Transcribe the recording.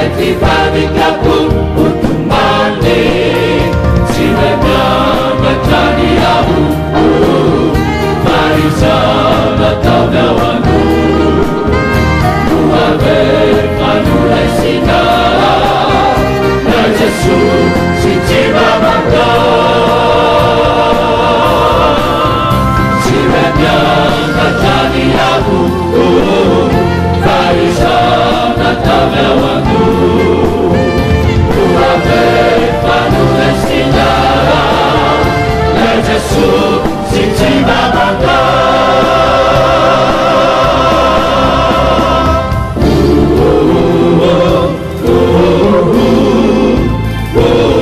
Metifadika pun untuk mandi, siwanya ngajani aku, marisa natau dawanku, muave panulai sina, na Jesus si jiwa bangga, siwanya ngajani aku, marisa natau dawanku. Jesus, si jiwa bangga. Oh, oh, oh, oh, oh.